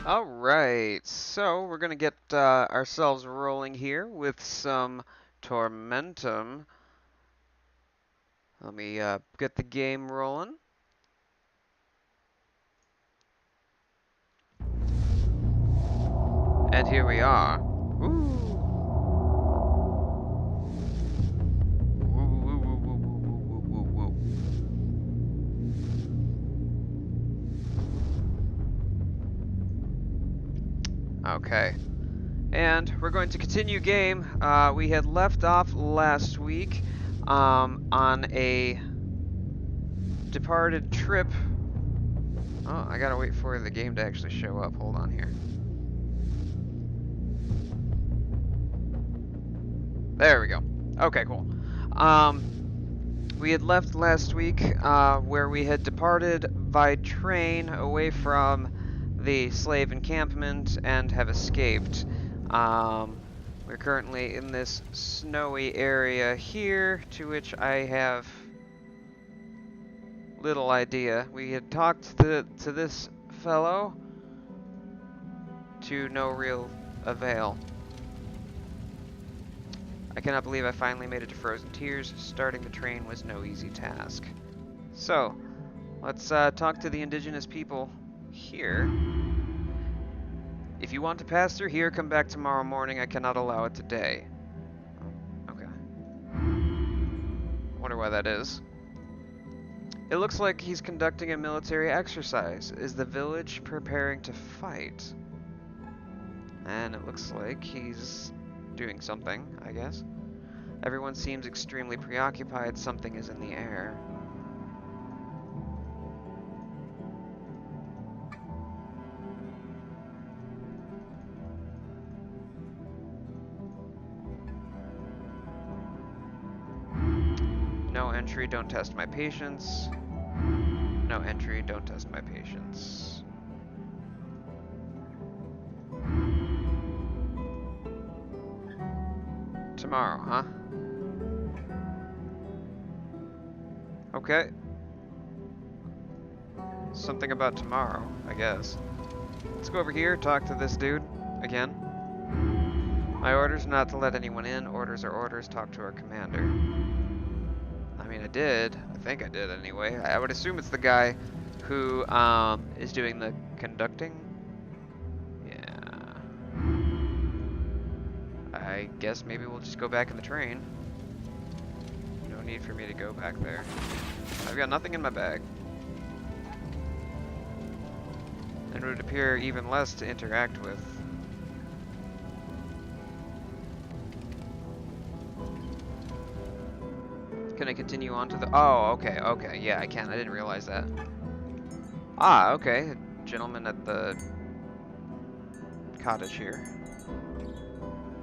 Alright, so we're gonna get ourselves rolling here with some Tormentum. Let me get the game rolling. And here we are. Ooh. Okay. And we're going to continue game. We had left off last week on a departed trip. Oh, I gotta wait for the game to actually show up. Hold on here. There we go. Okay, cool. We had left last week where we had departed by train away from the slave encampment and have escaped. We're currently in this snowy area here, to which I have little idea. We had talked to this fellow to no real avail. I cannot believe I finally made it to Frozen Tears. Starting the train was no easy task. So, let's talk to the indigenous people here. If you want to pass through here, come back tomorrow morning. I cannot allow it today. Oh, okay. Wonder why that is. It looks like he's conducting a military exercise. Is the village preparing to fight? And it looks like he's doing something, I guess. Everyone seems extremely preoccupied. Something is in the air. No entry, don't test my patience. No entry, don't test my patience. Tomorrow, huh? Okay. Something about tomorrow, I guess. Let's go over here, talk to this dude again. My orders not to let anyone in. Orders are orders. Talk to our commander. I mean, I did. I think I did anyway. I would assume it's the guy who is doing the conducting. Yeah. I guess maybe we'll just go back in the train. No need for me to go back there. I've got nothing in my bag. And it would appear even less to interact with. Can I continue on to the... Oh, okay, yeah, I can. I didn't realize that. Ah, okay. Gentleman at the cottage here.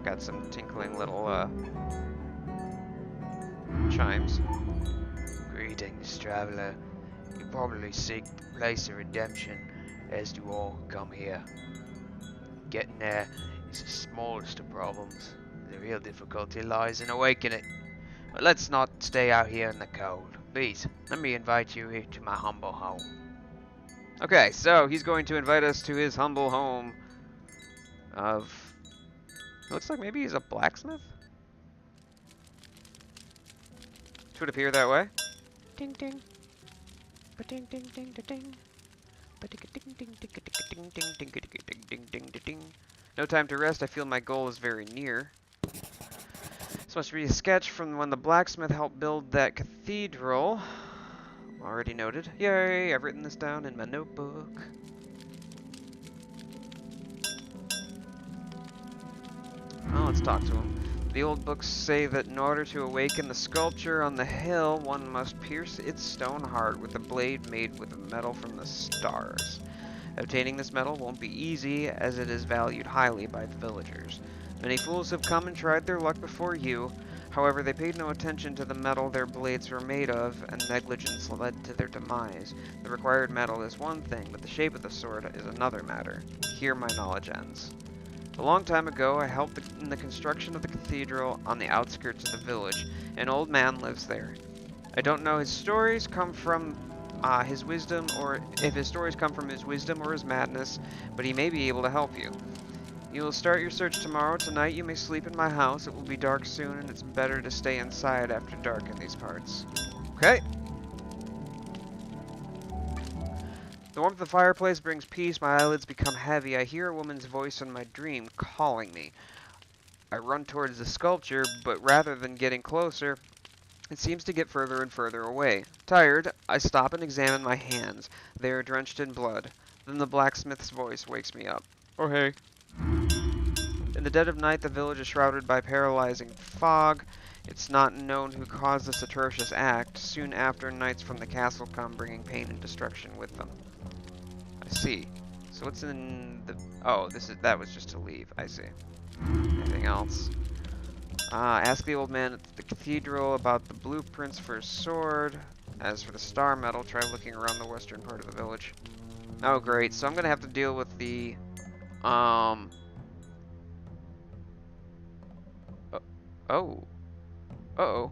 Got some tinkling little, chimes. Greetings, traveler. You probably seek the place of redemption, as do all who come here. Getting there is the smallest of problems. The real difficulty lies in awakening it. But let's not stay out here in the cold. Please, let me invite you here to my humble home. Okay, so he's going to invite us to his humble home. of... It looks like maybe he's a blacksmith? It would appear that way. Ding ding. Ba-ding ding ding da ding. Ba-ding ding ding ding ding ding ding ding ding ding ding ding ding. No time to rest. I feel my goal is very near. This must be a sketch from when the blacksmith helped build that cathedral. Already noted. Yay! I've written this down in my notebook. Oh, let's talk to him. The old books say that in order to awaken the sculpture on the hill, one must pierce its stone heart with a blade made with metal from the stars. Obtaining this metal won't be easy, as it is valued highly by the villagers. Many fools have come and tried their luck before you. However, they paid no attention to the metal their blades were made of, and negligence led to their demise. The required metal is one thing, but the shape of the sword is another matter. Here my knowledge ends. A long time ago, I helped in the construction of the cathedral on the outskirts of the village. An old man lives there. I don't know his stories come from his wisdom, or if his stories come from his wisdom or his madness, but he may be able to help you. You will start your search tomorrow. Tonight you may sleep in my house. It will be dark soon, and it's better to stay inside after dark in these parts. Okay. The warmth of the fireplace brings peace. My eyelids become heavy. I hear a woman's voice in my dream calling me. I run towards the sculpture, but rather than getting closer, it seems to get further and further away. Tired, I stop and examine my hands. They are drenched in blood. Then the blacksmith's voice wakes me up. Oh, hey. In the dead of night, the village is shrouded by paralyzing fog. It's not known who caused this atrocious act. Soon after, knights from the castle come, bringing pain and destruction with them. I see. So what's in the... Oh, that was just to leave. I see. Anything else? Ask the old man at the cathedral about the blueprints for his sword. As for the star metal, try looking around the western part of the village. Oh, great. So I'm gonna have to deal with the... Oh. Uh-oh.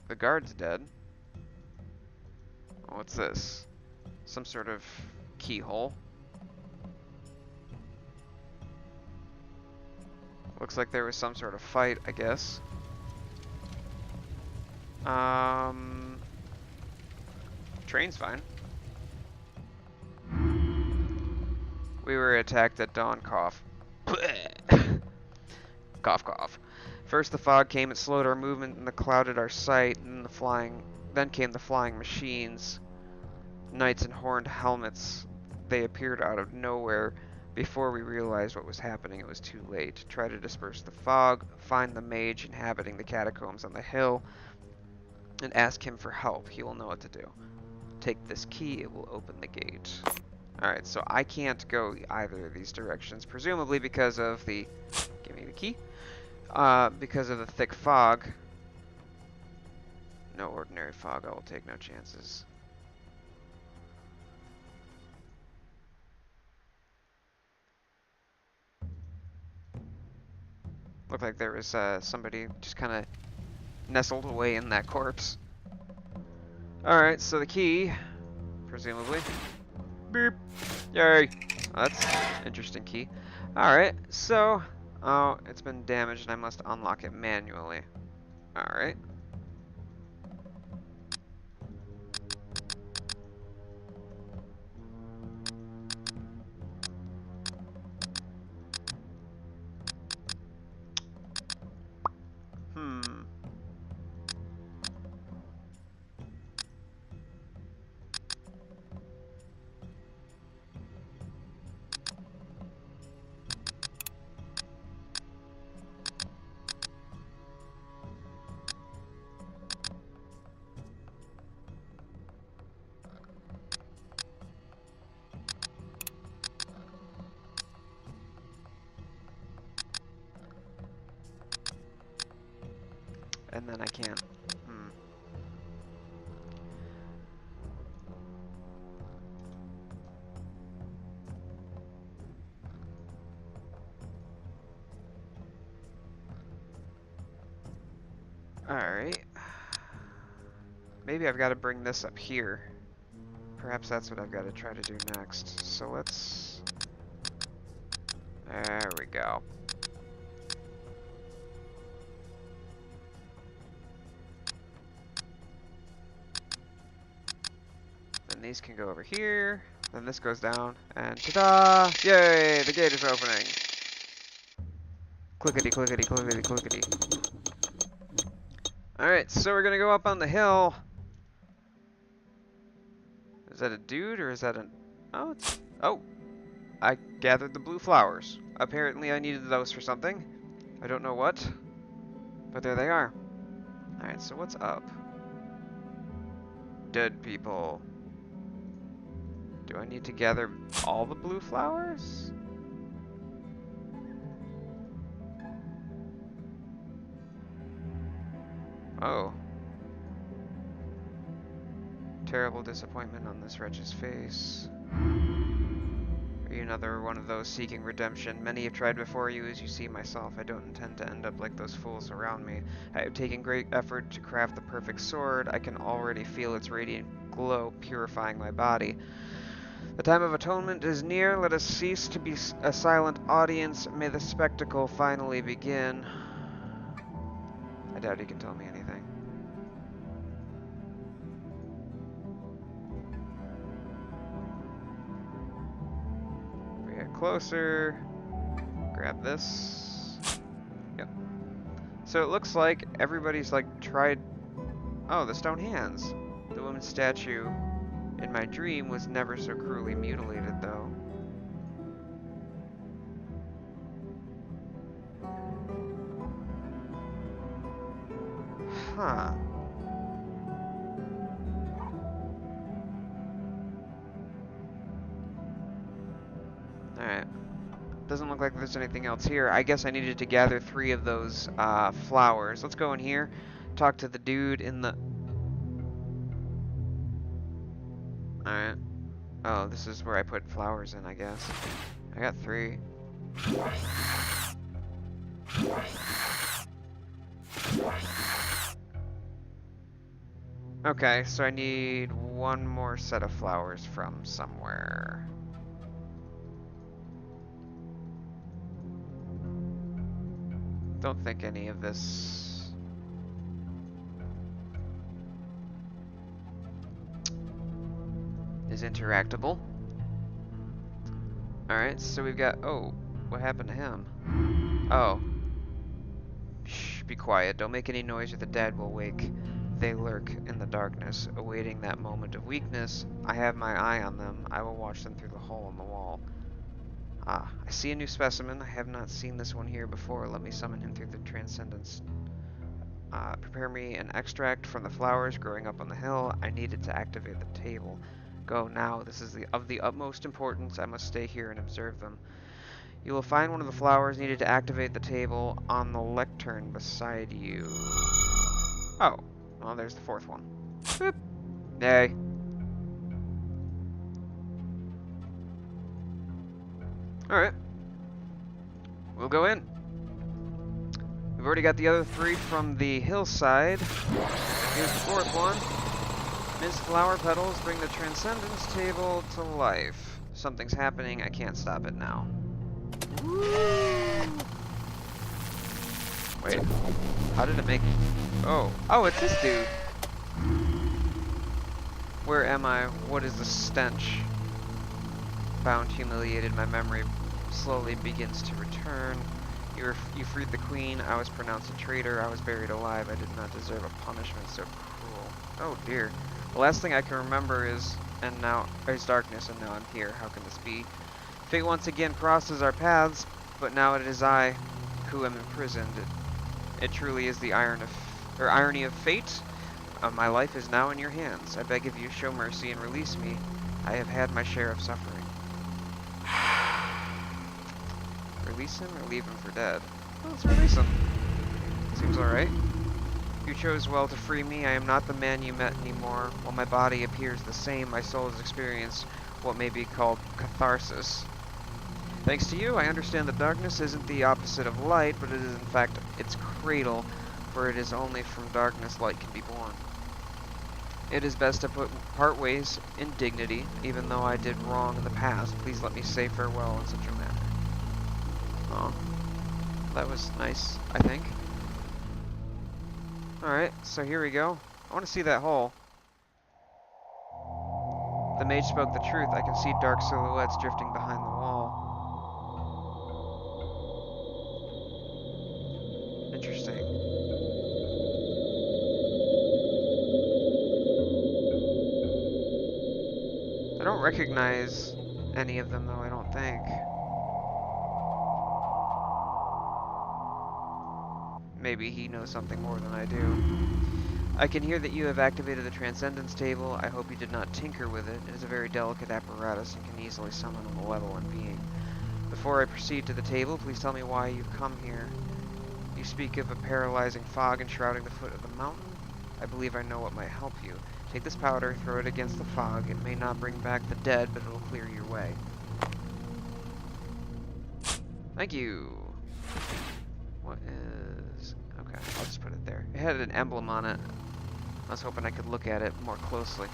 The guard's dead. What's this? Some sort of keyhole. Looks like there was some sort of fight, I guess. Train's fine. We were attacked at dawn, cough. Cough, cough. First the fog came, it slowed our movement and clouded our sight, and then came the flying machines. Knights in horned helmets. They appeared out of nowhere. Before we realized what was happening, it was too late. Try to disperse the fog, find the mage inhabiting the catacombs on the hill, and ask him for help. He will know what to do. Take this key, it will open the gate. Alright, so I can't go either of these directions, presumably because of the... Give me the key. Because of the thick fog. No ordinary fog, I will take no chances. Looked like there was somebody just kind of nestled away in that corpse. Alright, so the key, presumably. Beep. Yay. Oh, that's an interesting key. Alright, so... Oh, it's been damaged and I must unlock it manually. Alright. And then I can't. Alright. Maybe I've got to bring this up here. Perhaps that's what I've got to try to do next. So let's There we go. Then these can go over here. Then this goes down. And ta-da! Yay! The gate is opening. Clickety, clickety, clickety, clickety. Alright, so we're gonna go up on the hill. Is that a dude or is that an... Oh, it's... Oh! I gathered the blue flowers. Apparently I needed those for something. I don't know what. But there they are. Alright, so what's up? Dead people. Do I need to gather all the blue flowers? Oh. Terrible disappointment on this wretch's face. Are you another one of those seeking redemption? Many have tried before you, as you see myself. I don't intend to end up like those fools around me. I have taken great effort to craft the perfect sword. I can already feel its radiant glow purifying my body. The time of atonement is near. Let us cease to be a silent audience. May the spectacle finally begin. I doubt he can tell me anything. We get closer. Grab this. Yep. So it looks like everybody's like tried... Oh, the stone hands. The woman's statue in my dream was never so cruelly mutilated, though. Huh. Alright. Doesn't look like there's anything else here. I guess I needed to gather 3 of those flowers. Let's go in here, talk to the dude in the... Alright. Oh, this is where I put flowers in, I guess. I got 3. Okay, so I need 1 more set of flowers from somewhere. Don't think any of this... is interactable. Alright, so we've got... Oh, what happened to him? Oh. Shh, be quiet. Don't make any noise or the dead will wake. They lurk in the darkness, awaiting that moment of weakness. I have my eye on them. I will watch them through the hole in the wall. Ah, I see a new specimen. I have not seen this one here before. Let me summon him through the transcendence. Prepare me an extract from the flowers growing up on the hill. I need it to activate the table. Go now. This is of the utmost importance. I must stay here and observe them. You will find one of the flowers needed to activate the table on the lectern beside you. Oh, well, there's the 4th one. Boop. Yay. Alright. We'll go in. We've already got the other 3 from the hillside. Here's the 4th one. Mist flower petals bring the transcendence table to life. Something's happening. I can't stop it now. Woo! Wait. How did it make... Oh. Oh, it's this dude. Where am I? What is the stench? Bound, humiliated, my memory slowly begins to return. You freed the queen. I was pronounced a traitor. I was buried alive. I did not deserve a punishment so cruel. Oh dear. The last thing I can remember is darkness, and now I'm here. How can this be? Fate once again crosses our paths, but now it is I who am imprisoned. It truly is the irony of fate. My life is now in your hands. I beg of you, show mercy and release me. I have had my share of suffering. Release him or leave him for dead? Well, let's release him. Seems alright. You chose well to free me. I am not the man you met anymore. While my body appears the same, my soul has experienced what may be called catharsis. Thanks to you, I understand that darkness isn't the opposite of light, but it is in fact its cradle, for it is only from darkness light can be born. It is best to part ways in dignity, even though I did wrong in the past. Please let me say farewell in such a manner. Oh, that was nice, I think. Alright, so here we go. I want to see that hole. The mage spoke the truth. I can see dark silhouettes drifting behind the wall. Interesting. I don't recognize any of them, though, I don't think. Maybe he knows something more than I do. I can hear that you have activated the Transcendence Table. I hope you did not tinker with it. It is a very delicate apparatus and can easily summon a malevolent being. Before I proceed to the table, please tell me why you've come here. You speak of a paralyzing fog enshrouding the foot of the mountain. I believe I know what might help you. Take this powder, throw it against the fog. It may not bring back the dead, but it will clear your way. Thank you. What is... Okay, I'll just put it there. It had an emblem on it. I was hoping I could look at it more closely.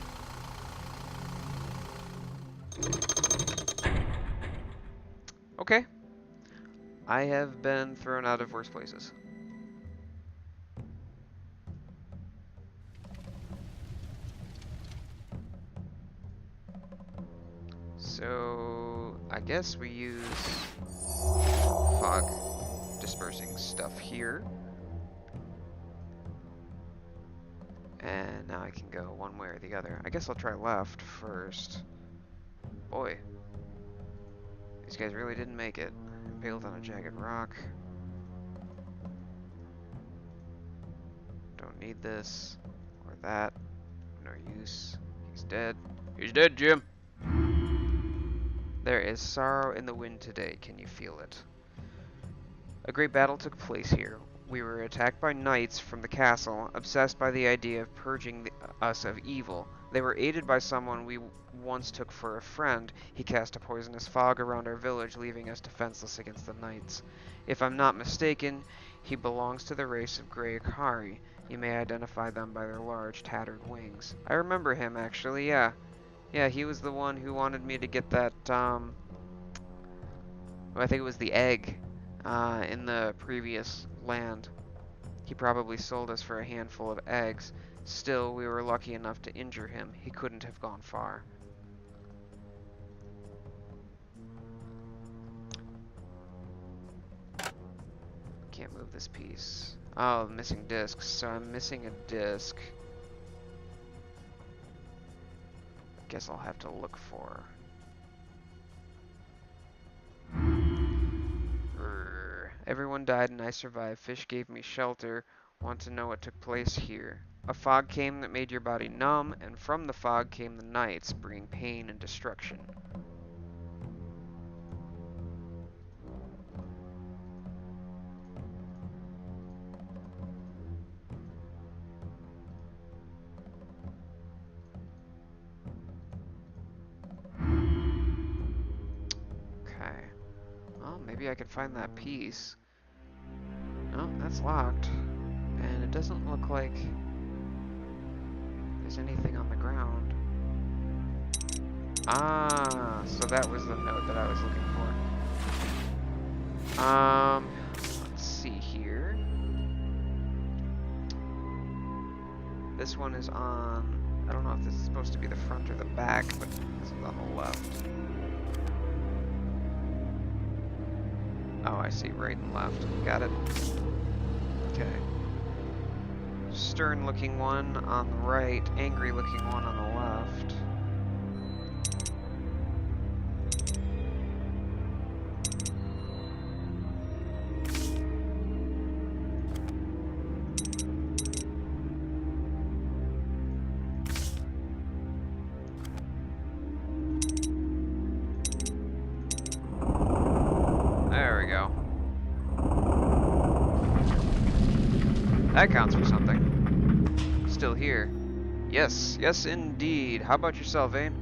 Okay. I have been thrown out of worse places. So, I guess we use fog dispersing stuff here. And now I can go one way or the other. I guess I'll try left first. Boy. These guys really didn't make it. Impaled on a jagged rock. Don't need this. Or that. No use. He's dead. He's dead, Jim! There is sorrow in the wind today. Can you feel it? A great battle took place here. We were attacked by knights from the castle, obsessed by the idea of purging us of evil. They were aided by someone we once took for a friend. He cast a poisonous fog around our village, leaving us defenseless against the knights. If I'm not mistaken, he belongs to the race of Grey Akari. You may identify them by their large, tattered wings. I remember him, actually, yeah. Yeah, he was the one who wanted me to get that, I think it was the egg, in the previous land. He probably sold us for a handful of eggs. Still, we were lucky enough to injure him. He couldn't have gone far. Can't move this piece. Oh, missing discs. So I'm missing a disc. Guess I'll have to look for. Everyone died and I survived. Fish gave me shelter. Want to know what took place here. A fog came that made your body numb, and from the fog came the nights, bringing pain and destruction. Okay. Well, maybe I could find that piece. No, that's locked. And it doesn't look like there's anything on the ground. Ah, so that was the note that I was looking for. Let's see here. This one is on, I don't know if this is supposed to be the front or the back, but this is on the left. Oh, I see, right and left. Got it. Okay. Stern looking one on the right, angry looking one on the left. That counts for something. Still here. Yes, yes indeed. How about yourself, Vane?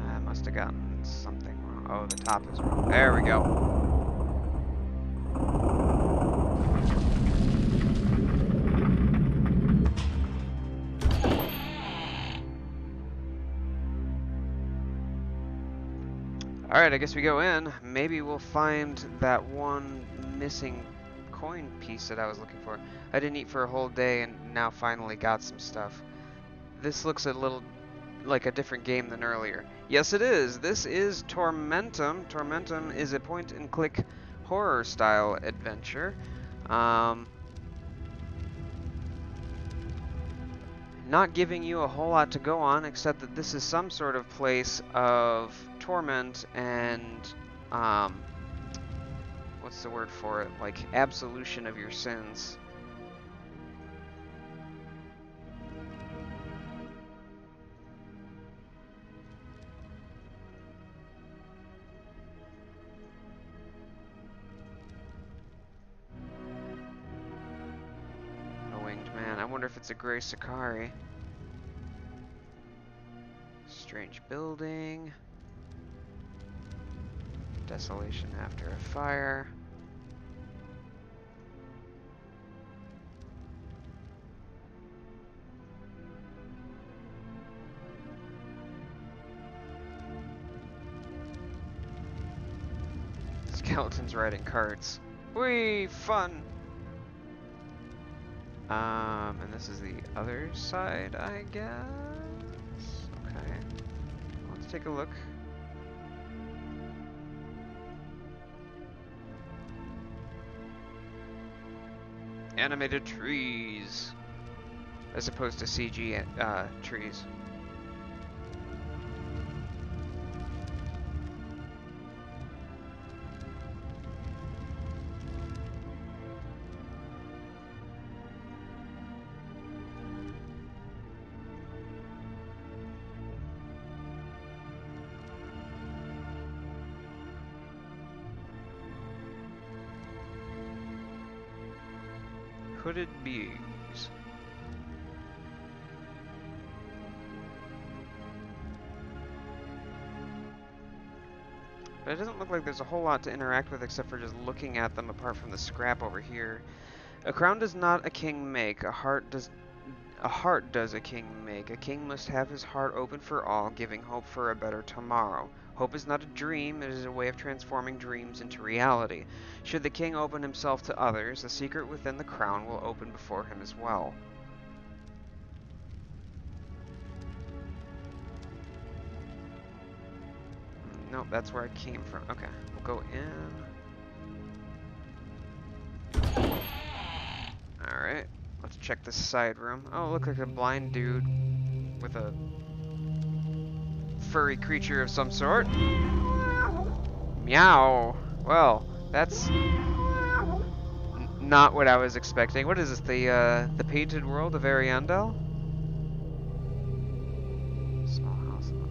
I must have gotten something wrong. Oh, the top is wrong. There we go. Alright, I guess we go in. Maybe we'll find that one missing coin piece that I was looking for. I didn't eat for a whole day and now finally got some stuff. This looks a little like a different game than earlier. Yes, it is. This is Tormentum. Tormentum is a point-and-click horror-style adventure. Not giving you a whole lot to go on, except that this is some sort of place of torment and, what's the word for it? Like, absolution of your sins. A winged man. I wonder if it's a gray Sakari. Strange building. Desolation after a fire. Skeletons riding carts. Whee! Fun! And this is the other side, I guess? Okay. Let's take a look. Animated trees, as opposed to CG trees. Hooded beings. But it doesn't look like there's a whole lot to interact with except for just looking at them apart from the scrap over here. A crown does not a king make, a heart does a king make. A king must have his heart open for all, giving hope for a better tomorrow. Hope is not a dream, it is a way of transforming dreams into reality. Should the king open himself to others, the secret within the crown will open before him as well. Nope, that's where I came from. Okay, we'll go in. Alright, let's check this side room. Oh, look like a blind dude with a furry creature of some sort. Meow. Well, that's not what I was expecting. What is this? The painted world of Ariandel? Small house on the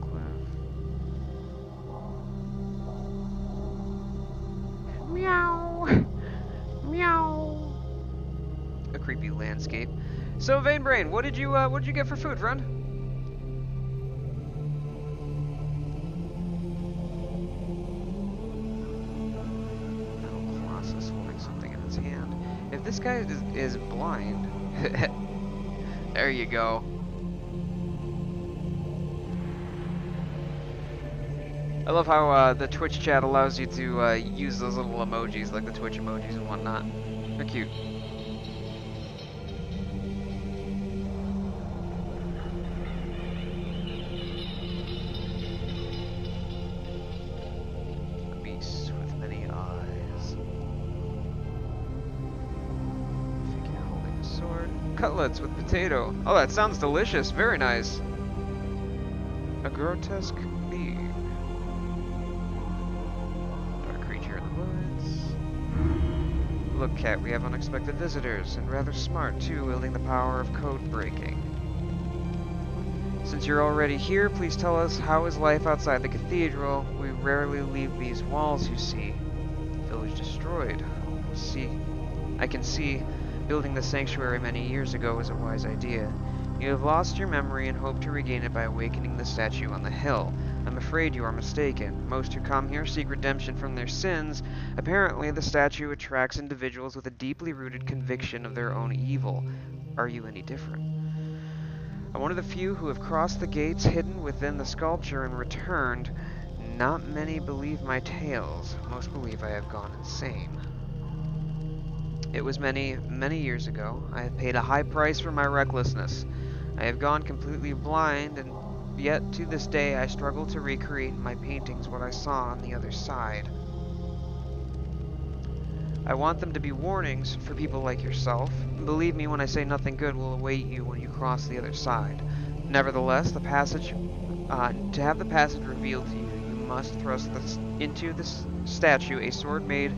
cliff. Meow. Meow. A creepy landscape. So, Vanebrain, what did you get for food, friend? If this guy is blind, there you go. I love how the Twitch chat allows you to use those little emojis, like the Twitch emojis and whatnot. They're cute. Beast with many eyes. Sword. Cutlets with potato. Oh, that sounds delicious. Very nice. A grotesque being. Dark creature in the woods. Look, cat, we have unexpected visitors, and rather smart, too, wielding the power of code breaking. Since you're already here, please tell us, how is life outside the cathedral? We rarely leave these walls, you see. Village destroyed. I can see. Building the sanctuary many years ago was a wise idea. You have lost your memory and hope to regain it by awakening the statue on the hill. I'm afraid you are mistaken. Most who come here seek redemption from their sins. Apparently, the statue attracts individuals with a deeply rooted conviction of their own evil. Are you any different? I'm one of the few who have crossed the gates hidden within the sculpture and returned. Not many believe my tales. Most believe I have gone insane. It was many, many years ago. I have paid a high price for my recklessness. I have gone completely blind, and yet to this day I struggle to recreate in my paintings what I saw on the other side. I want them to be warnings for people like yourself. Believe me when I say nothing good will await you when you cross the other side. Nevertheless, to have the passage revealed to you, you must thrust into this statue a sword made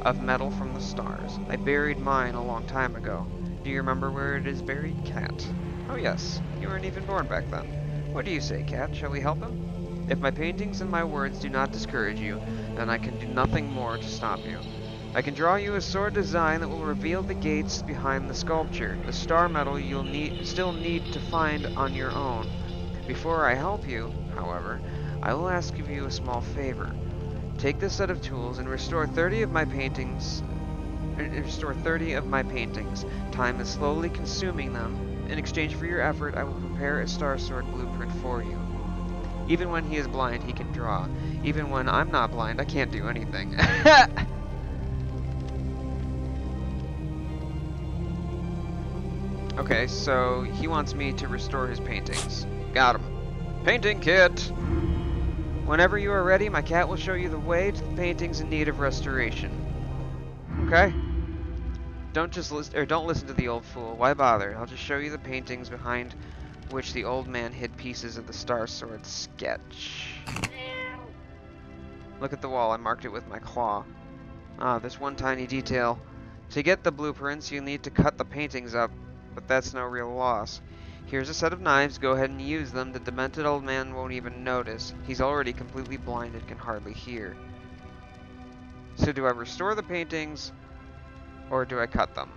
of metal from the stars. I buried mine a long time ago. Do you remember where it is buried, Cat? Oh yes, you weren't even born back then. What do you say, Cat? Shall we help him? If my paintings and my words do not discourage you, then I can do nothing more to stop you. I can draw you a sword design that will reveal the gates behind the sculpture. The star metal you'll still need to find on your own. Before I help you, however, I will ask of you a small favor. Take this set of tools and restore 30 of my paintings. Time is slowly consuming them. In exchange for your effort, I will prepare a star sword blueprint for you. Even when he is blind, he can draw. Even when I'm not blind, I can't do anything. Okay, so he wants me to restore his paintings. Got him. Painting kit! Whenever you are ready, my cat will show you the way to the paintings in need of restoration. Okay? Don't listen to the old fool. Why bother? I'll just show you the paintings behind which the old man hid pieces of the Star Sword sketch. Look at the wall. I marked it with my claw. Ah, this one tiny detail. To get the blueprints, you need to cut the paintings up, but that's no real loss. Here's a set of knives. Go ahead and use them. The demented old man won't even notice. He's already completely blind and can hardly hear. So do I restore the paintings, or do I cut them?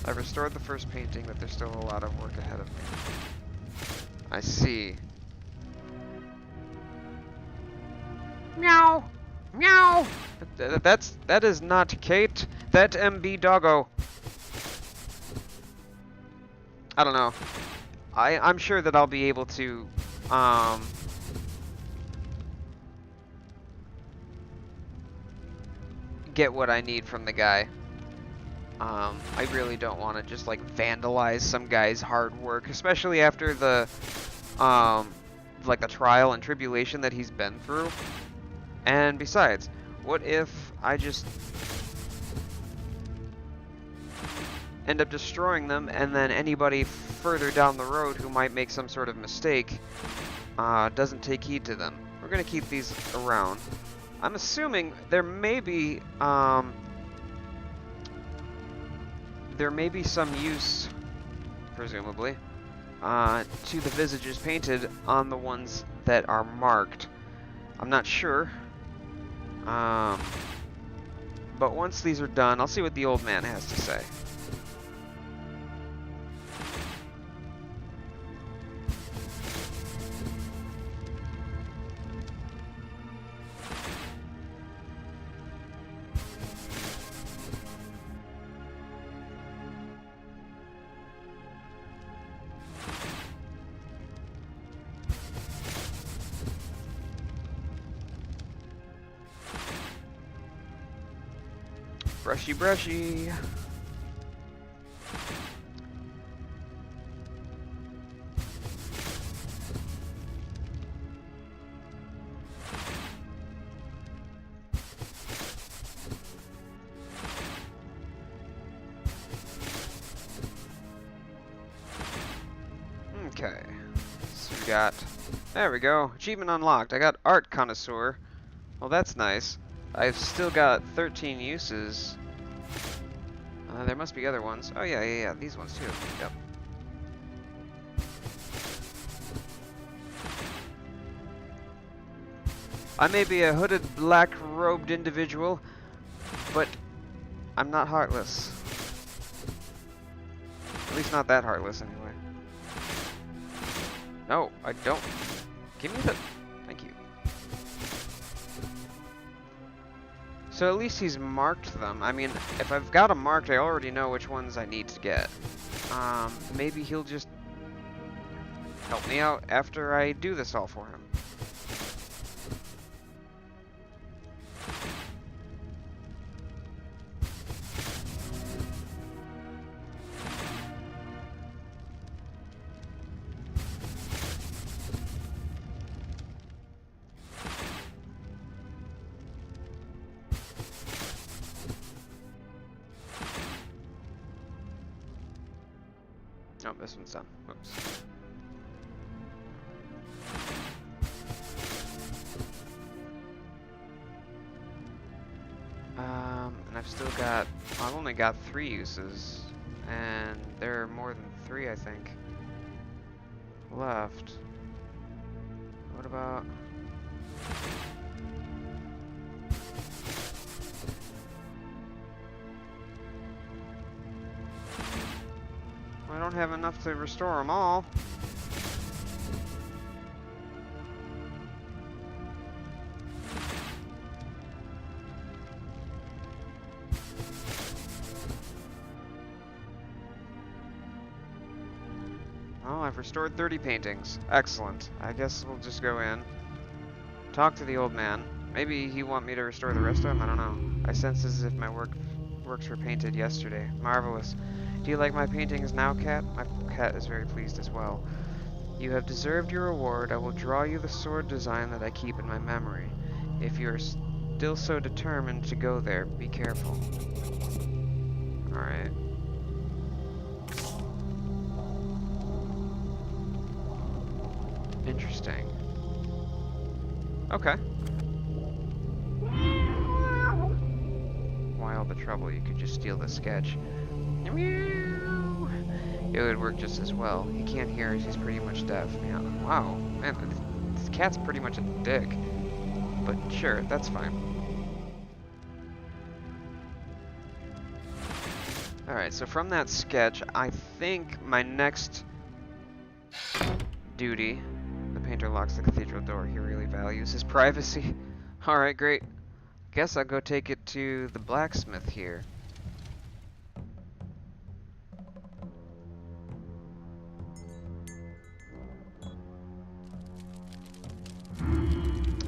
I've restored the first painting, but there's still a lot of work ahead of me. I see. Meow! Meow! That is not Kate. That MB doggo. I don't know. I'm sure that I'll be able to, get what I need from the guy. I really don't want to just, like, vandalize some guy's hard work, especially after the, like, the trial and tribulation that he's been through. And besides, what if I just end up destroying them, and then anybody further down the road who might make some sort of mistake doesn't take heed to them? We're going to keep these around. I'm assuming there may be some use, presumably, to the visages painted on the ones that are marked. I'm not sure. But once these are done, I'll see what the old man has to say. Brushy, brushy. Okay. So we got, there we go. Achievement unlocked. I got Art Connoisseur. Well, that's nice. I've still got 13 uses. There must be other ones. Oh yeah, these ones too. Yep. I may be a hooded, black-robed individual, but I'm not heartless. At least not that heartless, anyway. No, I don't. Give me the... Thank you. So at least he's marked them. I mean, if I've got them marked, I already know which ones I need to get. Maybe he'll just help me out after I do this all for him. Oh, this one's done. Whoops. And I've still got, I've only got 3 uses, and there are more than 3, I think, left. What about... I don't have enough to restore them all. Well, I've restored 30 paintings. Excellent. I guess we'll just go in, talk to the old man. Maybe he want me to restore the rest of them? I don't know. I sense as if my works were painted yesterday. Marvelous. Do you like my paintings now, cat? My cat is very pleased as well. You have deserved your reward. I will draw you the sword design that I keep in my memory. If you are still so determined to go there, be careful. Alright. Interesting. Okay. Why all the trouble? You could just steal the sketch. Meow. It would work just as well. He can't hear as he's pretty much deaf. Yeah. Wow. Man, this cat's pretty much a dick. But sure, that's fine. Alright, so from that sketch, I think my next duty, the painter locks the cathedral door. He really values his privacy. Alright, great. Guess I'll go take it to the blacksmith here.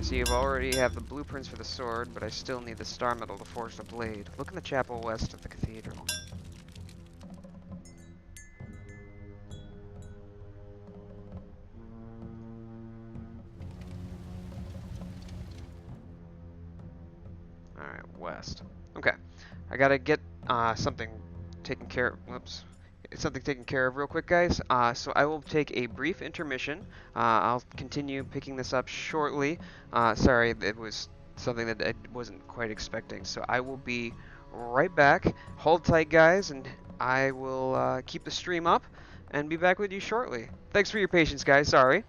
So you already have the blueprints for the sword, but I still need the star metal to forge the blade. Look in the chapel west of the cathedral. Alright, west. Okay. I gotta get something taken care of. Whoops. Something taken care of real quick, guys. So I will take a brief intermission. I'll continue picking this up shortly. Sorry, it was something that I wasn't quite expecting. So I will be right back. Hold tight, guys, and I will keep the stream up and be back with you shortly. Thanks for your patience, guys. Sorry.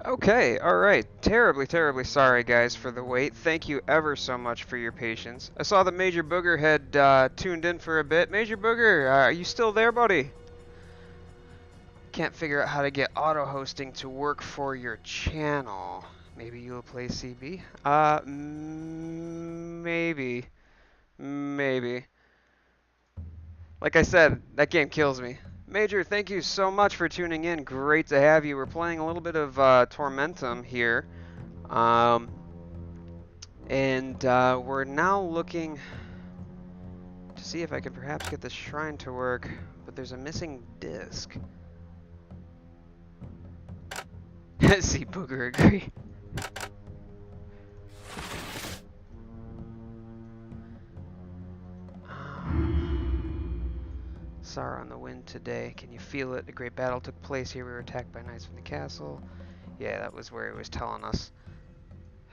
Okay, alright. Terribly, terribly sorry, guys, for the wait. Thank you ever so much for your patience. I saw that Major Booger had tuned in for a bit. Major Booger, are you still there, buddy? Can't figure out how to get auto-hosting to work for your channel. Maybe you'll play CB? Maybe. Maybe. Like I said, that game kills me. Major, thank you so much for tuning in. Great to have you. We're playing a little bit of Tormentum here. Um, and we're now looking to see if I can perhaps get this shrine to work, but there's a missing disc. See, Booger agree. Sorrow on the wind today. Can you feel it? A great battle took place here. We were attacked by knights from the castle. Yeah, that was where it was telling us.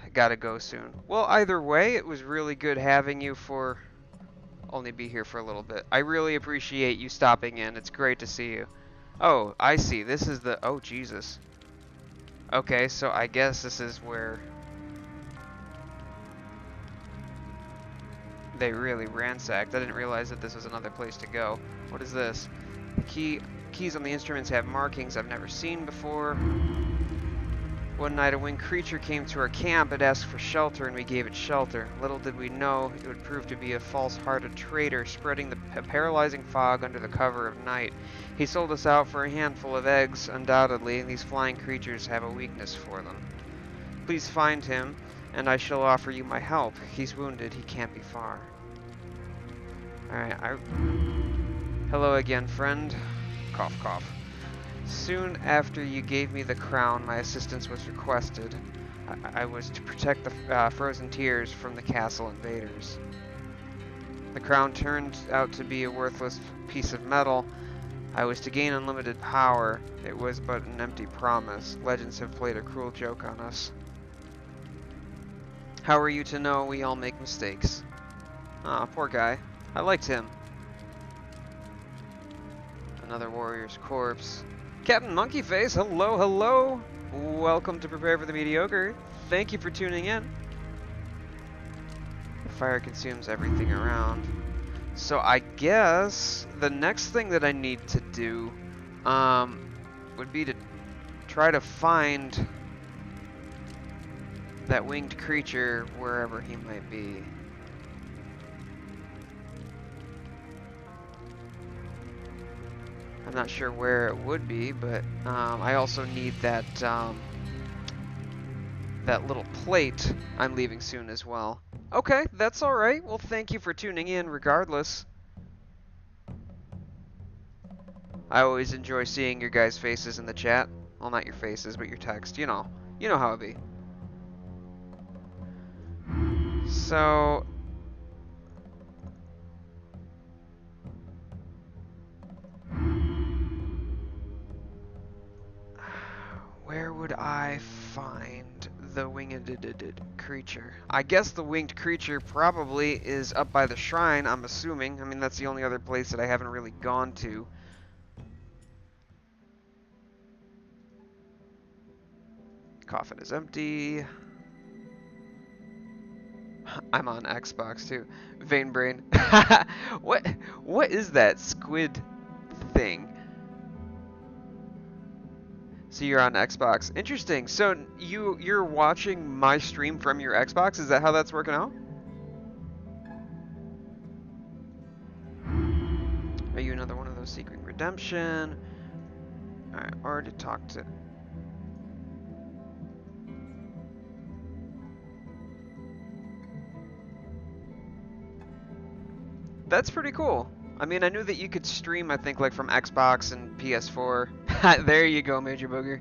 I gotta go soon. Well, either way, it was really good having you for only be here for a little bit. I really appreciate you stopping in. It's great to see you. Oh, I see. This is the... Oh, Jesus. Okay, so I guess this is where they really ransacked. I didn't realize that this was another place to go. What is this? Keys on the instruments have markings I've never seen before. One night a winged creature came to our camp. It asked for shelter and we gave it shelter. Little did we know it would prove to be a false-hearted traitor spreading the paralyzing fog under the cover of night. He sold us out for a handful of eggs, undoubtedly. These flying creatures have a weakness for them. Please find him, and I shall offer you my help. He's wounded. He can't be far. Alright, Hello again, friend. Cough, cough. Soon after you gave me the crown, my assistance was requested. I was to protect the frozen tears from the castle invaders. The crown turned out to be a worthless piece of metal. I was to gain unlimited power. It was but an empty promise. Legends have played a cruel joke on us. How are you to know we all make mistakes? Aw, poor guy. I liked him. Another warrior's corpse. Captain Monkeyface, hello, hello! Welcome to Prepare for the Mediocre. Thank you for tuning in. The fire consumes everything around. So I guess the next thing that I need to do would be to try to find that winged creature wherever he might be. I'm not sure where it would be, but I also need that that little plate. I'm leaving soon as well. Okay, that's alright. Well, thank you for tuning in regardless. I always enjoy seeing your guys' faces in the chat. Well, not your faces, but your text. You know how it be. So... where would I find the winged creature? I guess the winged creature probably is up by the shrine, I'm assuming. I mean, that's the only other place that I haven't really gone to. Coffin is empty. I'm on Xbox too. Vein Brain. What is that squid thing? So you're on Xbox. Interesting. So you're watching my stream from your Xbox? Is that how that's working out? Are you another one of those seeking redemption? Alright, already talked to... That's pretty cool. I mean, I knew that you could stream, I think, like from Xbox and PS4. There you go, Major Booger.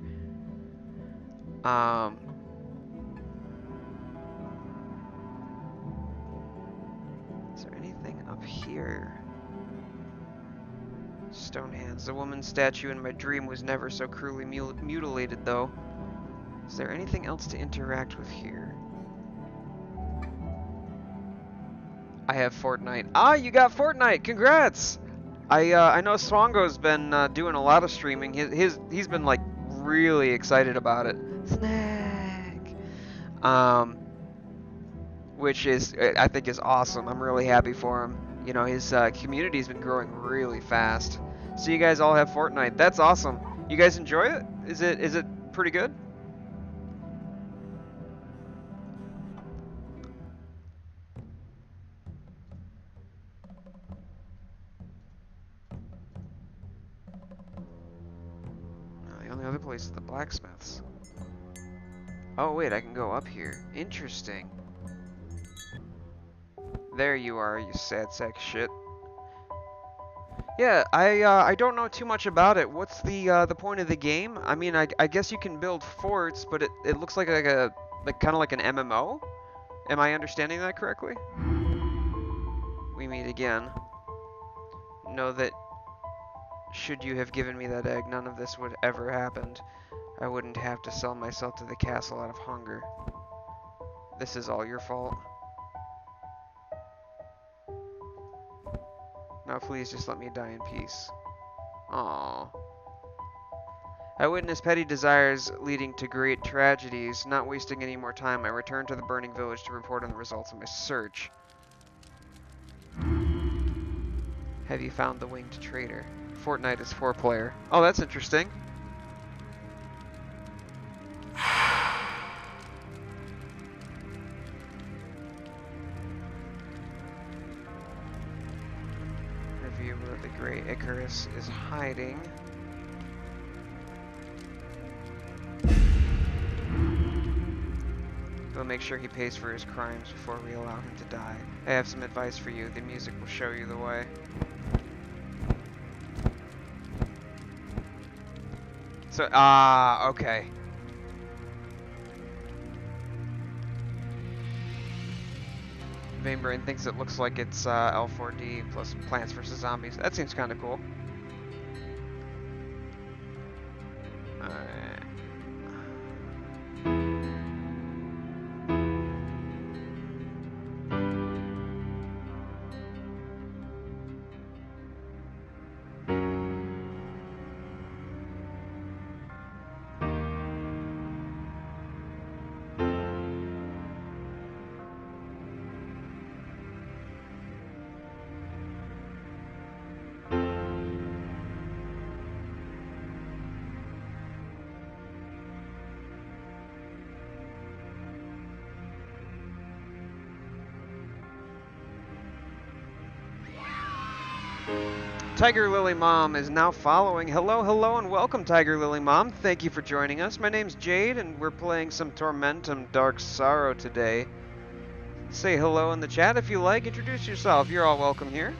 Is there anything up here? Stone hands. The woman's statue in my dream was never so cruelly mutilated, though. Is there anything else to interact with here? I have Fortnite. Ah, you got Fortnite! Congrats! I know Swango's been doing a lot of streaming. He's been like really excited about it. Snack. Which is, I think, is awesome. I'm really happy for him. You know, his community's been growing really fast. So you guys all have Fortnite. That's awesome. You guys enjoy it? Is it pretty good? The only other place is the blacksmiths. Oh wait, I can go up here. Interesting. There you are, you sad sack shit. Yeah, I don't know too much about it. What's the point of the game? I mean, I guess you can build forts, but it looks like a kind of like an MMO. Am I understanding that correctly? We meet again. Know that should you have given me that egg, none of this would ever happened. I wouldn't have to sell myself to the castle out of hunger. This is all your fault. Now please just let me die in peace. Aww. I witnessed petty desires leading to great tragedies. Not wasting any more time, I returned to the burning village to report on the results of my search. Have you found the winged traitor? Fortnite is 4-player. Oh, that's interesting. Reviewer of the Great Icarus is hiding. We'll make sure he pays for his crimes before we allow him to die. I have some advice for you. The music will show you the way. So, okay. Vainbrain thinks it looks like it's L4D plus Plants vs. Zombies. That seems kind of cool. Tiger Lily Mom is now following. Hello, hello, and welcome, Tiger Lily Mom. Thank you for joining us. My name's Jade, and we're playing some Tormentum Dark Sorrow today. Say hello in the chat if you like. Introduce yourself. You're all welcome here.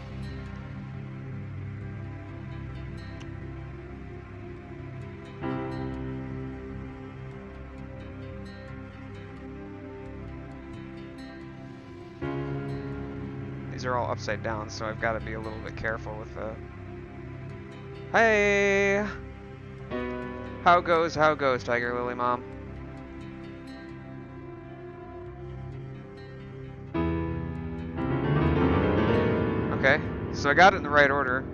These are all upside down, so I've got to be a little bit careful with the... Hey! How goes, Tiger Lily Mom? Okay, so I got it in the right order.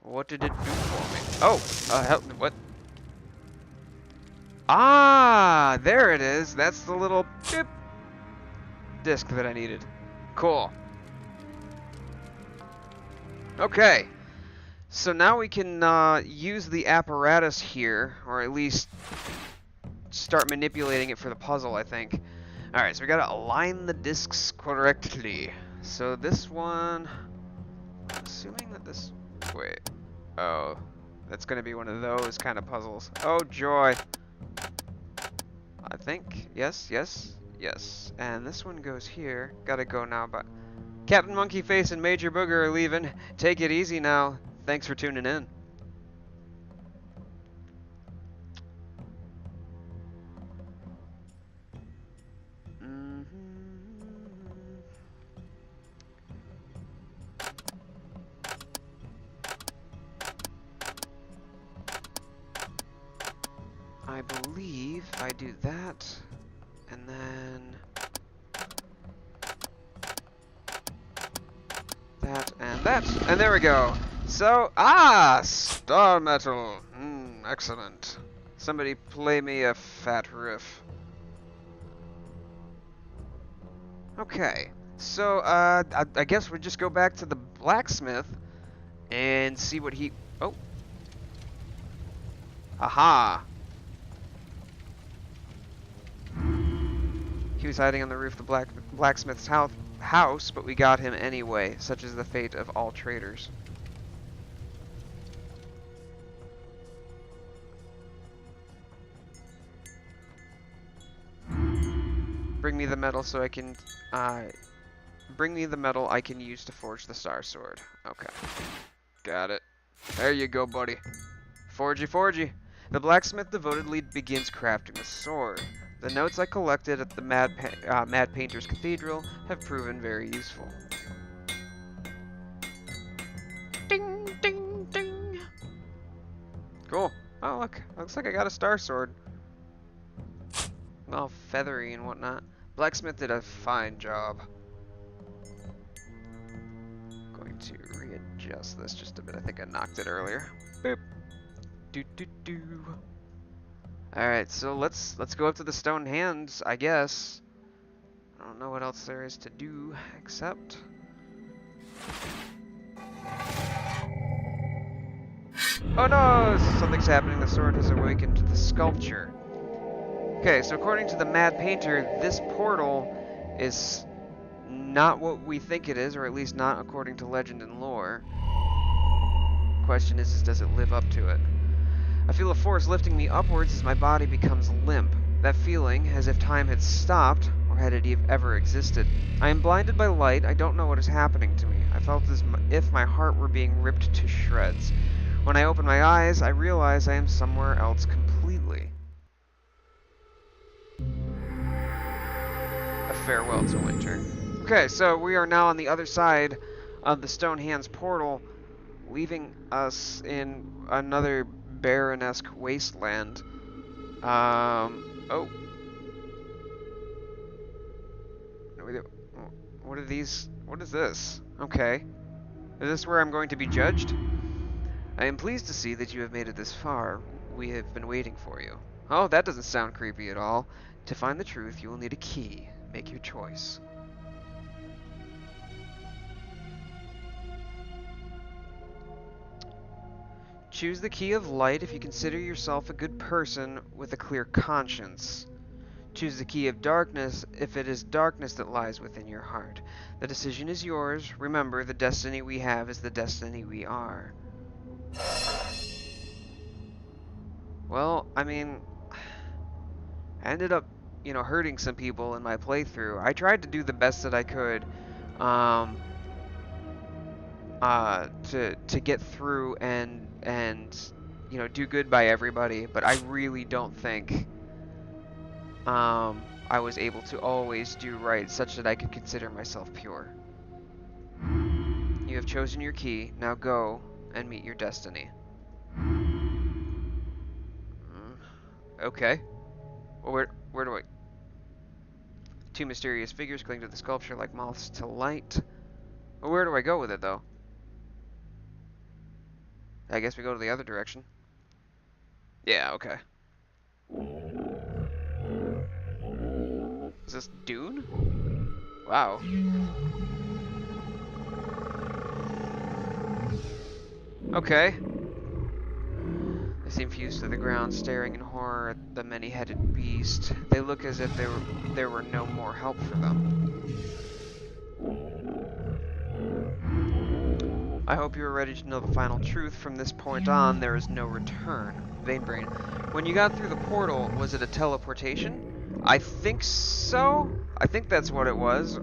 What did it do for me? Oh, help me, what? Ah, there it is. That's the little chip disc that I needed. Cool. Okay, so now we can use the apparatus here, or at least start manipulating it for the puzzle, I think. Alright, so we gotta align the discs correctly. So this one, I'm assuming that this, wait, oh, that's gonna be one of those kind of puzzles. Oh joy. I think, yes, and this one goes here. Gotta go now, but Captain Monkey Face and Major Booger are leaving. Take it easy now. Thanks for tuning in. I believe I do that, and then that, and that, and there we go. So, star metal. Excellent. Somebody play me a fat riff. Okay. So, I guess we just go back to the blacksmith and see what he... Oh. Aha. He was hiding on the roof of the blacksmith's house, but we got him anyway. Such is the fate of all traitors. Bring me the metal so I can... bring me the metal I can use to forge the star sword. Okay. Got it. There you go, buddy. Forgy, forgy. The blacksmith devotedly begins crafting the sword. The notes I collected at the Mad Painter's Cathedral have proven very useful. Ding, ding, ding. Cool. Oh, look. Looks like I got a star sword. All feathery and whatnot. Blacksmith did a fine job. Going to readjust this just a bit. I think I knocked it earlier. Boop. Do do do. Alright, so let's go up to the stone hands, I guess. I don't know what else there is to do except... Oh no! Something's happening. The sword has awakened the sculpture. Okay, so according to the Mad Painter, this portal is not what we think it is, or at least not according to legend and lore. Question is does it live up to it? I feel a force lifting me upwards as my body becomes limp. That feeling, as if time had stopped, or had it ever existed. I am blinded by light. I don't know what is happening to me. I felt as if my heart were being ripped to shreds. When I open my eyes, I realize I am somewhere else completely. A farewell to winter. Okay, so we are now on the other side of the Stone Hands portal, leaving us in another barren-esque wasteland. Oh. What are these? What is this? Okay. Is this where I'm going to be judged? I am pleased to see that you have made it this far. We have been waiting for you. Oh, that doesn't sound creepy at all. To find the truth, you will need a key. Make your choice. Choose the key of light if you consider yourself a good person with a clear conscience. Choose the key of darkness if it is darkness that lies within your heart. The decision is yours. Remember, the destiny we have is the destiny we are. Well, I mean, I ended up, hurting some people in my playthrough. I tried to do the best that I could, to get through and do good by everybody, but I really don't think I was able to always do right such that I could consider myself pure. You have chosen your key. Now go and meet your destiny. Okay. Well, where do I... Two mysterious figures cling to the sculpture like moths to light. Well, where do I go with it, though? I guess we go to the other direction. Yeah, okay. Is this Dune? Wow. Okay. They seem fused to the ground, staring in horror at the many-headed beast. They look as if there were no more help for them. I hope you are ready to know the final truth. From this point on, there is no return. Vainbrain. When you got through the portal, was it a teleportation? I think so. I think that's what it was.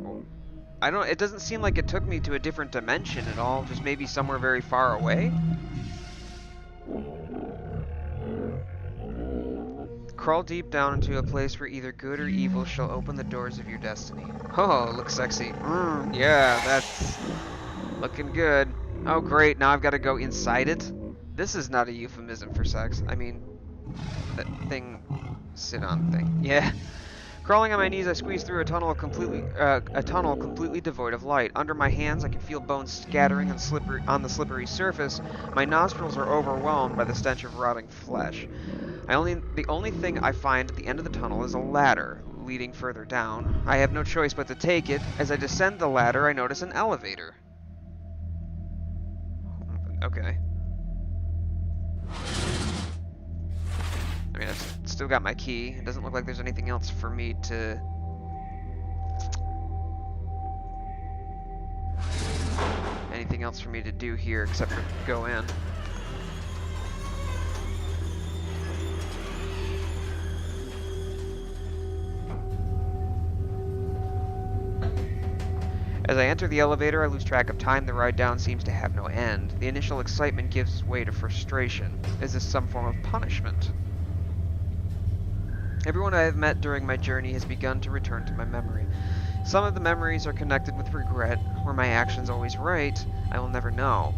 It doesn't seem like it took me to a different dimension at all, just maybe somewhere very far away. Crawl deep down into a place where either good or evil shall open the doors of your destiny. Oh, looks sexy. Yeah, that's looking good. Oh, great. Now I've got to go inside it. This is not a euphemism for sex. I mean, that thing, sit-on thing. Yeah. Crawling on my knees, I squeeze through a tunnel completely devoid of light. Under my hands, I can feel bones scattering on the slippery surface. My nostrils are overwhelmed by the stench of rotting flesh. The only thing I find at the end of the tunnel is a ladder leading further down. I have no choice but to take it. As I descend the ladder, I notice an elevator. Okay. I mean, I've still got my key. It doesn't look like there's anything else for me to... anything else for me to do here except for go in. As I enter the elevator, I lose track of time. The ride down seems to have no end. The initial excitement gives way to frustration. Is this some form of punishment? Everyone I have met during my journey has begun to return to my memory. Some of the memories are connected with regret. Were my actions always right? I will never know.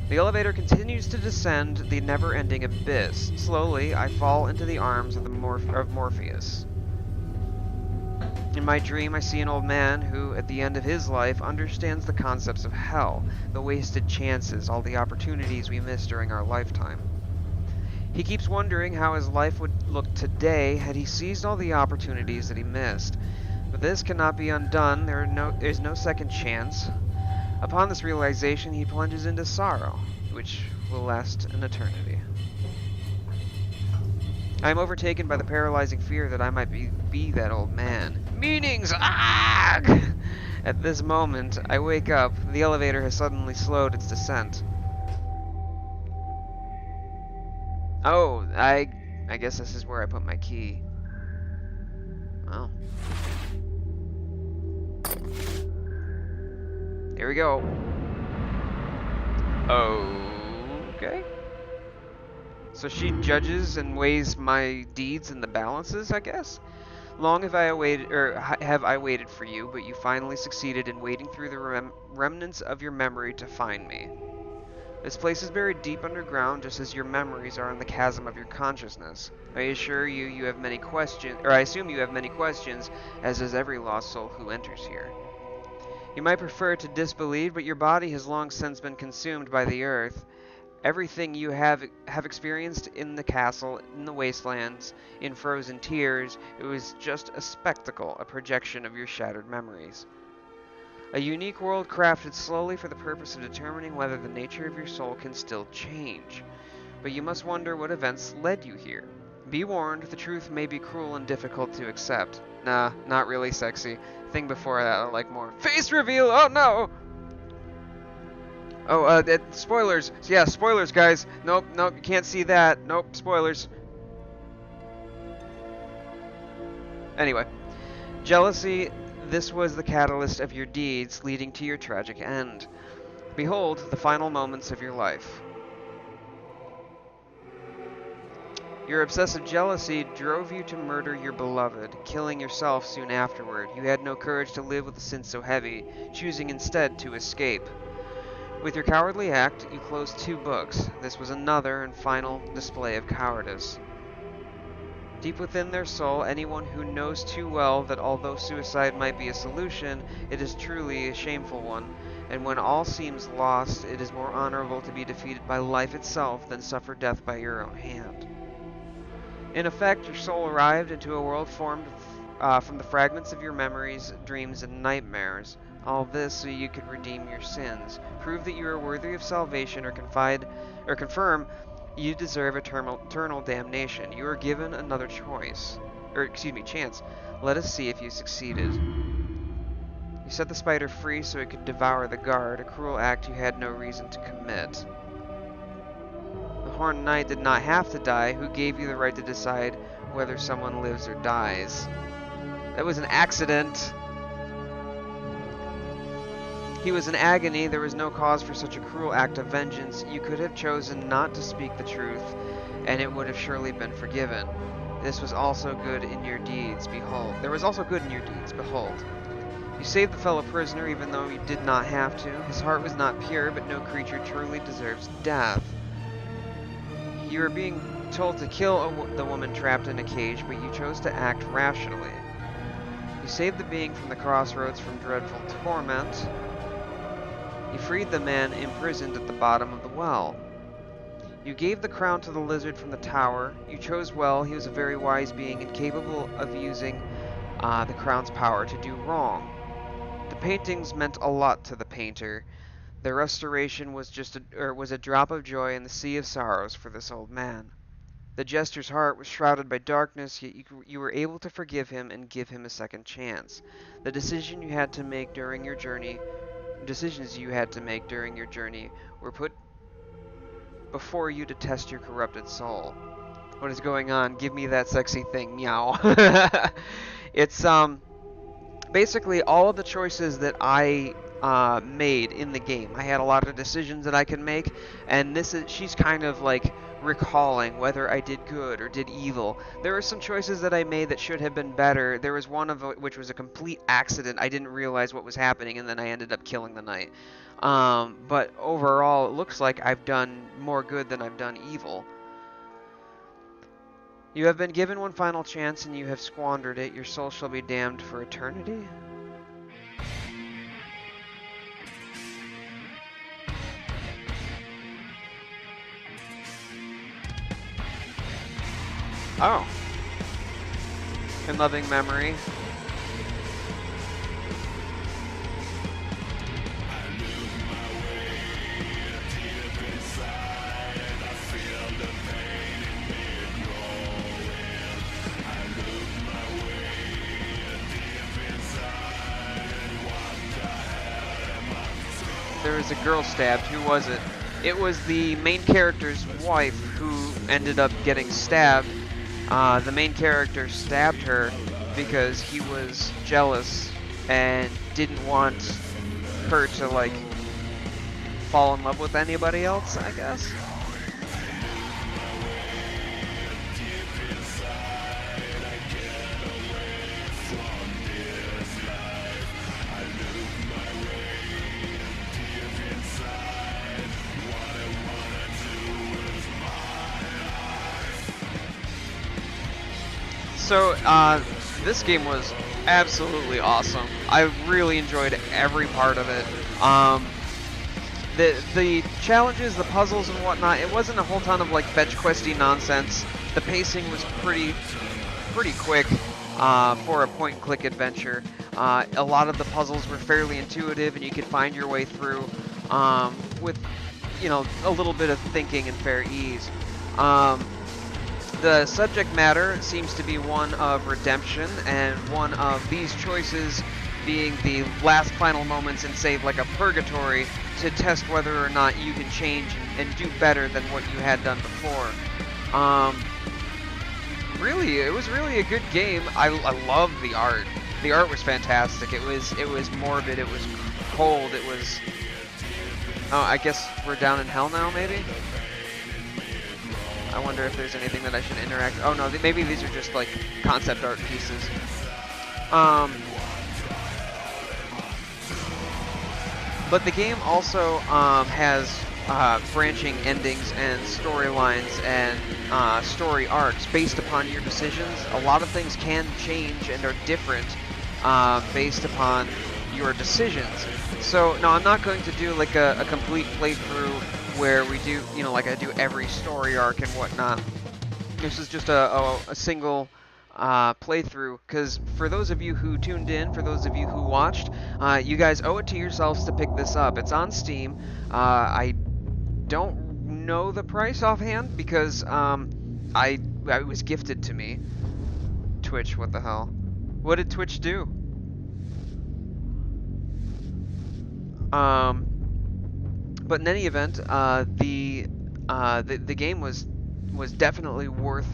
The elevator continues to descend the never-ending abyss. Slowly, I fall into the arms of Morpheus. In my dream, I see an old man who, at the end of his life, understands the concepts of hell, the wasted chances, all the opportunities we miss during our lifetime. He keeps wondering how his life would look today had he seized all the opportunities that he missed. But this cannot be undone. There's no second chance. Upon this realization, he plunges into sorrow, which will last an eternity. I am overtaken by the paralyzing fear that I might be that old man. Meanings! Ah! At this moment, I wake up. The elevator has suddenly slowed its descent. Oh, I guess this is where I put my key. Well. Here we go. Okay. So she judges and weighs my deeds in the balances, I guess? Long have I waited for you, but you finally succeeded in wading through the remnants of your memory to find me. This place is buried deep underground, just as your memories are in the chasm of your consciousness. I assure you, you have many questions, or I assume you have many questions, as does every lost soul who enters here. You might prefer to disbelieve, but your body has long since been consumed by the earth. Everything you have experienced in the castle, in the wastelands, in frozen tears, it was just a spectacle, a projection of your shattered memories. A unique world crafted slowly for the purpose of determining whether the nature of your soul can still change. But you must wonder what events led you here. Be warned, the truth may be cruel and difficult to accept. Nah, not really sexy. Thing before that I like more. Face reveal! Oh no! Oh, spoilers. Yeah, spoilers, guys. Nope, you can't see that. Nope, spoilers. Anyway. Jealousy, this was the catalyst of your deeds, leading to your tragic end. Behold, the final moments of your life. Your obsessive jealousy drove you to murder your beloved, killing yourself soon afterward. You had no courage to live with a sin so heavy, choosing instead to escape. With your cowardly act, you closed 2 books. This was another and final display of cowardice. Deep within their soul, anyone who knows too well that although suicide might be a solution, it is truly a shameful one, and when all seems lost, it is more honorable to be defeated by life itself than suffer death by your own hand. In effect, your soul arrived into a world formed from the fragments of your memories, dreams, and nightmares. All this so you could redeem your sins, prove that you are worthy of salvation, or confirm you deserve eternal damnation. You are given another chance. Let us see if you succeeded. You set the spider free so it could devour the guard, a cruel act you had no reason to commit. The Horned Knight did not have to die. Who gave you the right to decide whether someone lives or dies? That was an accident. He was in agony. There was no cause for such a cruel act of vengeance. You could have chosen not to speak the truth, and it would have surely been forgiven. This was also good in your deeds. Behold. There was also good in your deeds. Behold. You saved the fellow prisoner even though you did not have to. His heart was not pure, but no creature truly deserves death. You are being told to kill the woman trapped in a cage, but you chose to act rationally. You saved the being from the crossroads from dreadful torment. You freed the man imprisoned at the bottom of the well. You gave the crown to the lizard from the tower. You chose well. He was a very wise being and capable of using the crown's power to do wrong. The paintings meant a lot to the painter. Their restoration was was a drop of joy in the sea of sorrows for this old man. The jester's heart was shrouded by darkness, yet you were able to forgive him and give him a second chance. The decisions you had to make during your journey were put before you to test your corrupted soul. What is going on? Give me that sexy thing, meow. It's basically all of the choices that I made in the game. I had a lot of decisions that I could make, and she's kind of like recalling whether I did good or did evil. There were some choices that I made that should have been better. There was one of which was a complete accident. I didn't realize what was happening, and then I ended up killing the knight. But overall, it looks like I've done more good than I've done evil. You have been given one final chance, and you have squandered it. Your soul shall be damned for eternity. Oh. In loving memory. There was a girl stabbed. Who was it? It was the main character's wife who ended up getting stabbed. The main character stabbed her because he was jealous and didn't want her to, like, fall in love with anybody else, I guess. So, this game was absolutely awesome. I really enjoyed every part of it. The challenges, the puzzles and whatnot, it wasn't a whole ton of like fetch questy nonsense. The pacing was pretty quick for a point-and-click adventure. A lot of the puzzles were fairly intuitive, and you could find your way through with, you know, a little bit of thinking and fair ease. The subject matter seems to be one of redemption, and one of these choices being the last final moments in, say, like a purgatory, to test whether or not you can change and do better than what you had done before. Really, it was really a good game. I love the art. The art was fantastic. It was morbid. It was cold. It was. Oh, I guess we're down in hell now, maybe. I wonder if there's anything that I should interact. Oh no, maybe these are just like concept art pieces. But the game also has branching endings and storylines and story arcs based upon your decisions. A lot of things can change and are different based upon your decisions. So, no, I'm not going to do like a complete playthrough where we do, you know, like I do every story arc and whatnot. This is just a single playthrough, because for those of you who tuned in, for those of you who watched, you guys owe it to yourselves to pick this up. It's on Steam. I don't know the price offhand because I was gifted to me. Twitch, what the hell? What did Twitch do? But in any event, the game was definitely worth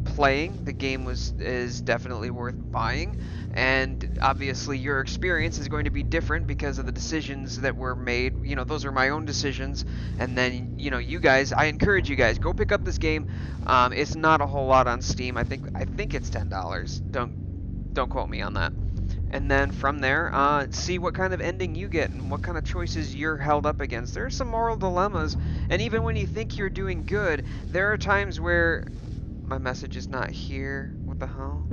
playing. The game is definitely worth buying, and obviously your experience is going to be different because of the decisions that were made. You know, those are my own decisions, and then, you know, you guys, I encourage you guys, go pick up this game. It's not a whole lot on Steam. I think it's $10. Don't quote me on that. and then from there, see what kind of ending you get and what kind of choices you're held up against. There are some moral dilemmas, and even when you think you're doing good, there are times where my message is not here. What the hell?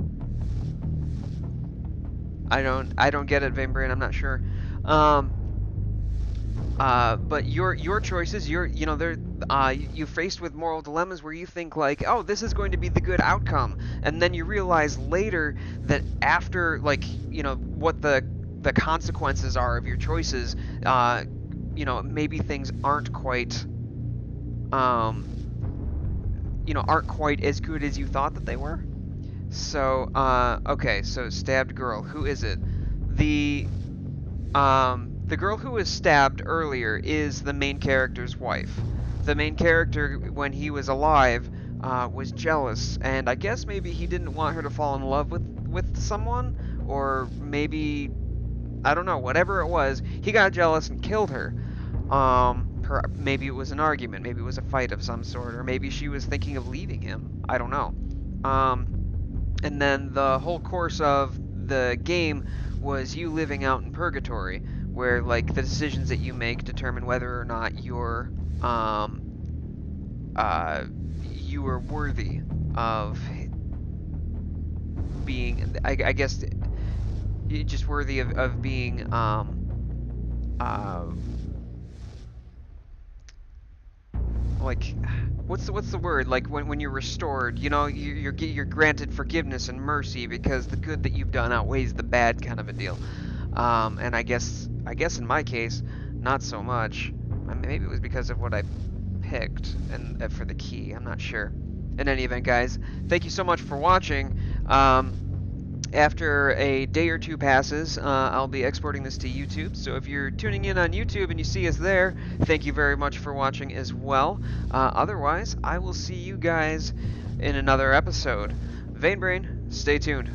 I don't get it, Vainbrain. I'm not sure. But your choices, you know, they're you faced with moral dilemmas where you think like, oh, this is going to be the good outcome, and then you realize later that after, like, you know, what the consequences are of your choices, you know, maybe things aren't quite, you know, aren't quite as good as you thought that they were. So, okay, so stabbed girl, who is it? The girl who was stabbed earlier is the main character's wife. The main character, when he was alive, was jealous, and I guess maybe he didn't want her to fall in love with someone, or maybe, I don't know, whatever it was, he got jealous and killed her. Maybe it was an argument, maybe it was a fight of some sort, or maybe she was thinking of leaving him. I don't know. And then the whole course of the game was you living out in purgatory, where like the decisions that you make determine whether or not you're you are worthy of being, I guess, just worthy of being like, what's the word, like when you're restored, you know, you're granted forgiveness and mercy because the good that you've done outweighs the bad, kind of a deal. And I guess in my case, not so much. Maybe it was because of what I picked and for the key, I'm not sure. In any event, guys, thank you so much for watching. After a day or two passes, I'll be exporting this to YouTube, so if you're tuning in on YouTube and you see us there, thank you very much for watching as well. Otherwise, I will see you guys in another episode. Vainbrain, stay tuned.